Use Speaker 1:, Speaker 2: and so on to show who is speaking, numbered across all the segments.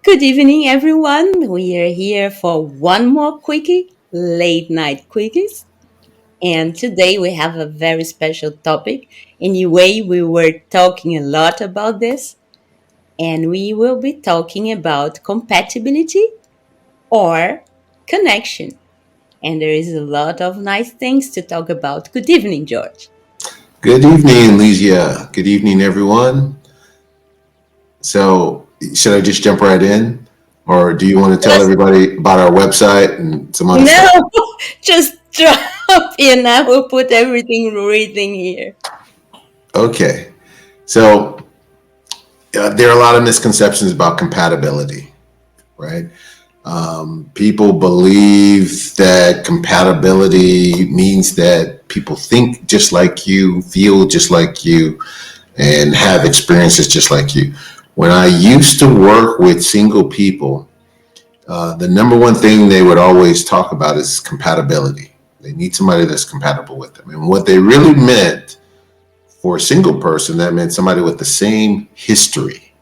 Speaker 1: Good evening, everyone. We are here for one more quickie, late night quickies. And today we have a very special topic. Anyway, we were talking a lot about this, and we will be talking about compatibility or connection. And there is a lot of nice things to talk about. Good evening, George.
Speaker 2: Good evening, Lysia. Good evening, everyone. So, should I just jump right in? Or do you want to tell
Speaker 1: Just
Speaker 2: everybody about our website and some other
Speaker 1: no,
Speaker 2: stuff?
Speaker 1: just drop in. I will put everything written here.
Speaker 2: Okay. So, there are a lot of misconceptions about compatibility, right? People believe that compatibility means that people think just like you, feel just like you, and have experiences just like you. When I used to work with single people, the number one thing they would always talk about is compatibility. They need somebody that's compatible with them. And what they really meant for a single person, that meant somebody with the same history,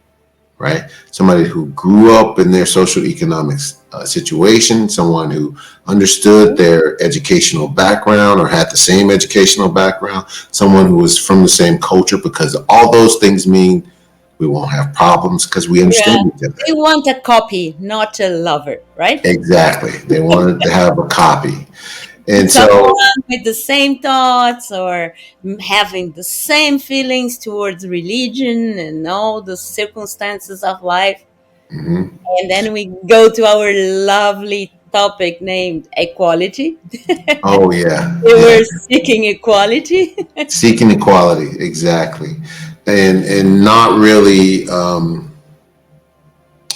Speaker 2: right? Somebody who grew up in their social economics situation, someone who understood their educational background or had the same educational background, someone who was from the same culture, because all those things mean we won't have problems because we
Speaker 1: Yeah,
Speaker 2: understand each other.
Speaker 1: they want a copy, not a lover, right?
Speaker 2: Exactly. They wanted to have a copy. And so,
Speaker 1: Someone with the same thoughts or having the same feelings towards religion and all the circumstances of life.
Speaker 2: mhm.
Speaker 1: And then we go to our lovely topic named equality.
Speaker 2: Oh, yeah,
Speaker 1: We
Speaker 2: yeah.
Speaker 1: were seeking equality.
Speaker 2: Seeking equality, exactly. And not really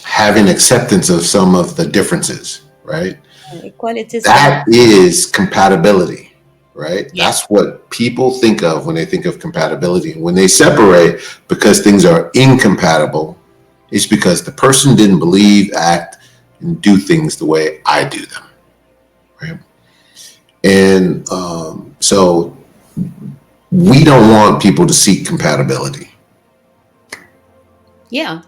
Speaker 2: having acceptance of some of the differences, right?
Speaker 1: Equality is very,
Speaker 2: That is compatibility, right?
Speaker 1: yeah.
Speaker 2: That's what people think of when they think of compatibility. And when they separate because things are incompatible, it's because the person didn't believe, act, and do things the way I do them, right? And so we don't want people to seek compatibility.
Speaker 1: Yeah.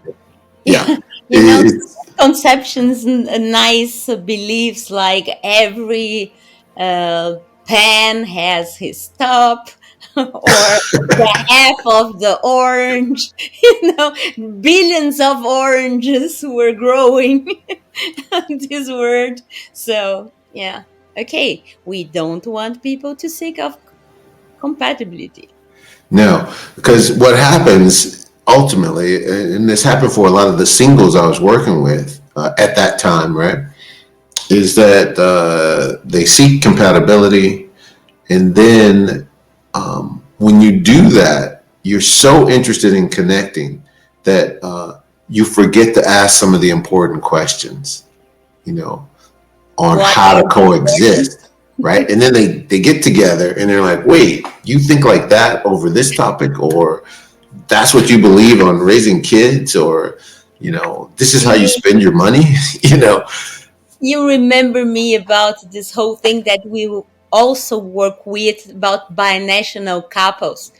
Speaker 2: Yeah.
Speaker 1: You know,
Speaker 2: It's,
Speaker 1: conceptions and nice beliefs like every uh, pen has his top or the half of the orange. Billions of oranges were growing on this word. So yeah, okay, we don't want people to seek of compatibility.
Speaker 2: no, because what happens ultimately, and this happened for a lot of the singles I was working with at that time, right, is that they seek compatibility. And then when you do that, you're so interested in connecting that you forget to ask some of the important questions, you know, on
Speaker 1: What
Speaker 2: how
Speaker 1: are
Speaker 2: to
Speaker 1: the important?
Speaker 2: coexist, right? And then they get together and they're like, wait, you think like that over this topic, or that's what you believe on raising kids, or this is how you
Speaker 1: You
Speaker 2: spend your money, you know?
Speaker 1: you remember me about this whole thing that we will also work with about binational couples.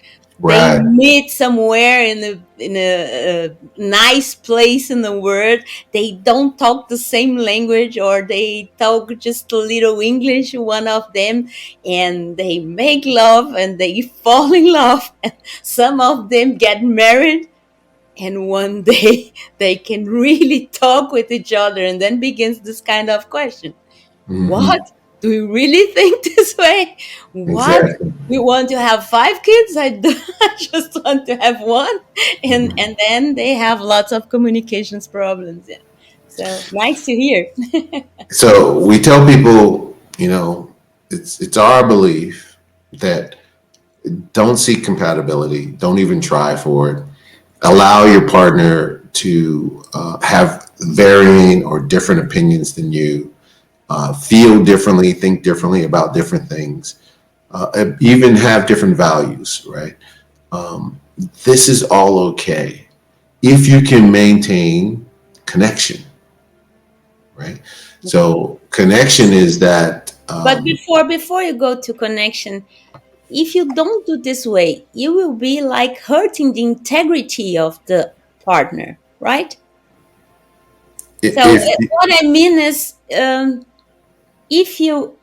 Speaker 1: They
Speaker 2: Right.
Speaker 1: meet somewhere in a nice place in the world. They don't talk the same language, or they talk just a little English, one of them, and they make love and they fall in love. And some of them get married, and one day they can really talk with each other, and then begins this kind of question: what,
Speaker 2: Hmm.
Speaker 1: do we really think this way? What,
Speaker 2: Exactly.
Speaker 1: we want to have 5 kids? I just want to have one. And then they have lots of communications problems. Yeah, so nice to hear.
Speaker 2: So we tell people, it's our belief that don't seek compatibility, don't even try for it. Allow your partner to have varying or different opinions than you, feel differently, think differently about different things, even have different values, right? This is all okay if you can maintain connection, right?
Speaker 1: Okay,
Speaker 2: So connection is that
Speaker 1: but before you go to connection, if you don't do this way, you will be like hurting the integrity of the partner, right? So
Speaker 2: If
Speaker 1: what I mean is, if you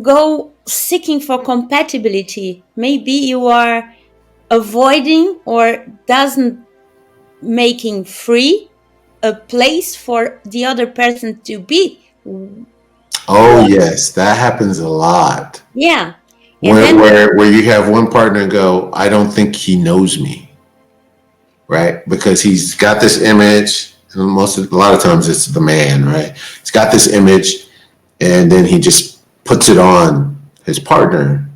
Speaker 1: go seeking for compatibility, maybe you are avoiding or doesn't making free a place for the other person to be.
Speaker 2: oh
Speaker 1: What?
Speaker 2: yes, that happens a lot.
Speaker 1: Yeah. And
Speaker 2: Where
Speaker 1: then,
Speaker 2: you have one partner go, I don't think he knows me, right? Because he's got this image. And a lot of times it's the man, right? He's got this image, and then he just puts it on his partner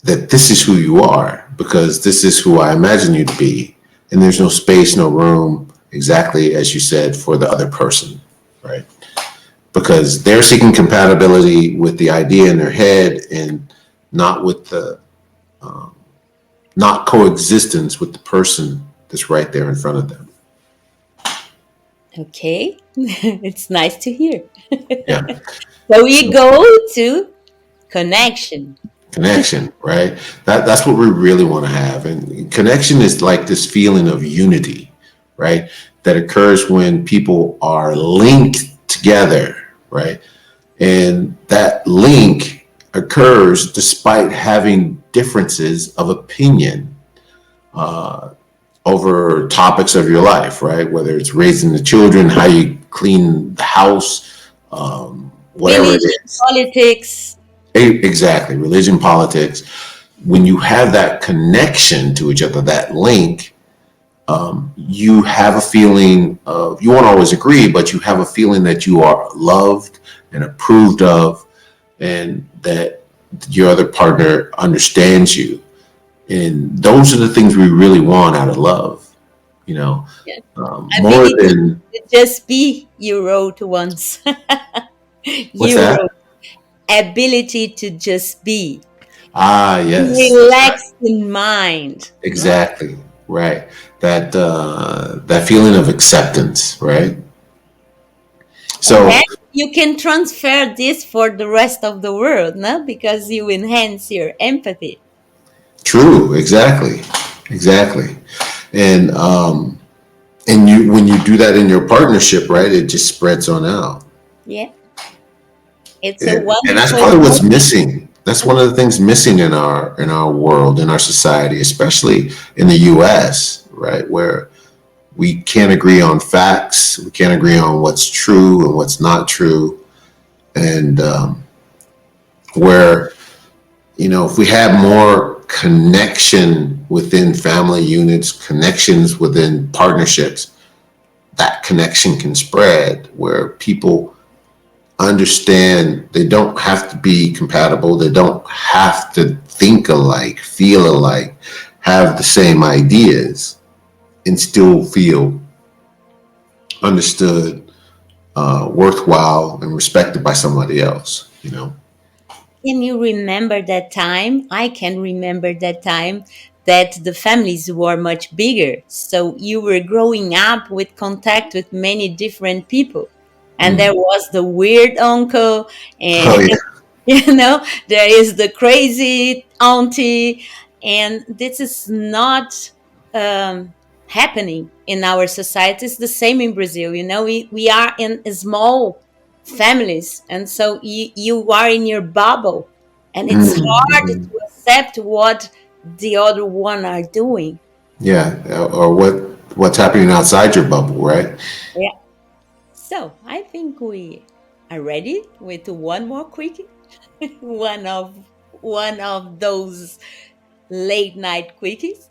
Speaker 2: that this is who you are because this is who I imagine you to be, and there's no space, no room, exactly as you said, for the other person, right? Because they're seeking compatibility with the idea in their head and not with the not coexistence with the person that's right there in front of them.
Speaker 1: okay, it's nice to hear.
Speaker 2: Yeah.
Speaker 1: So we
Speaker 2: So
Speaker 1: go to connection.
Speaker 2: connection, right? That's what we really want to have. And connection is like this feeling of unity, right? That occurs when people are linked together, right? And that link occurs despite having differences of opinion over topics of your life, right? Whether it's raising the children, how you clean the house, whatever it
Speaker 1: Religion,
Speaker 2: is.
Speaker 1: politics.
Speaker 2: Exactly, religion, politics. When you have that connection to each other, that link, you have a feeling of, you won't always agree, but you have a feeling that you are loved and approved of, and that your other partner understands you. And those are the things we really want out of love, you know,
Speaker 1: Yeah.
Speaker 2: more
Speaker 1: Ability
Speaker 2: than,
Speaker 1: to just be, you wrote once.
Speaker 2: what's
Speaker 1: You
Speaker 2: that?
Speaker 1: wrote ability to just be.
Speaker 2: Ah, yes, that's right.
Speaker 1: Relaxed in mind, no?
Speaker 2: Exactly. Right. That feeling of acceptance, right?
Speaker 1: And then
Speaker 2: So
Speaker 1: you can transfer this for the rest of the world, no? Because you enhance your empathy.
Speaker 2: true, exactly. Exactly. And you when you do that in your partnership, right, it just spreads on out.
Speaker 1: Yeah. It's a
Speaker 2: And that's
Speaker 1: wonderful
Speaker 2: probably what's
Speaker 1: process.
Speaker 2: missing. That's one of the things missing in our world, in our society, especially in the US, right? Where we can't agree on facts, we can't agree on what's true and what's not true. And where, if we have more connection within family units, connections within partnerships, that connection can spread where people understand they don't have to be compatible, they don't have to think alike, feel alike, have the same ideas, and still feel understood, worthwhile, and respected by somebody else.
Speaker 1: Can you remember that time? I can remember that time that the families were much bigger. So you were growing up with contact with many different people. And there
Speaker 2: Mm.
Speaker 1: was the weird uncle, and
Speaker 2: Oh yeah.
Speaker 1: there is the crazy auntie, and this is not um, happening in our society. It's the same in Brazil. We are in small families, and so you are in your bubble, and it's hard
Speaker 2: Mm.
Speaker 1: to accept what the other one are doing.
Speaker 2: Yeah, or what's happening outside your bubble, right?
Speaker 1: Yeah. So I think we are ready with one more quickie. One of those late night quickies.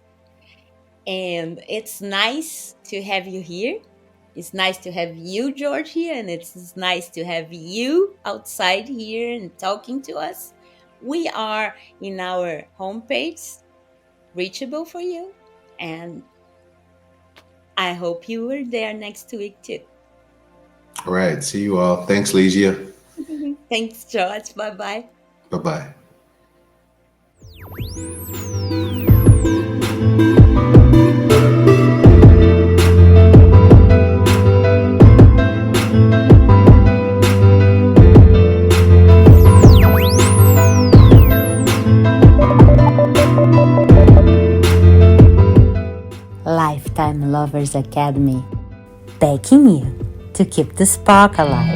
Speaker 1: And it's nice to have you here. It's nice to have you, George, here, and it's nice to have you outside here and talking to us. We are in our homepage, reachable for you, and I hope you were there next week too.
Speaker 2: All right. See you all. Thanks, Legia.
Speaker 1: Thanks, George. Bye bye.
Speaker 2: Bye bye.
Speaker 1: Lifetime Lovers Academy, backing you. to keep the spark alive.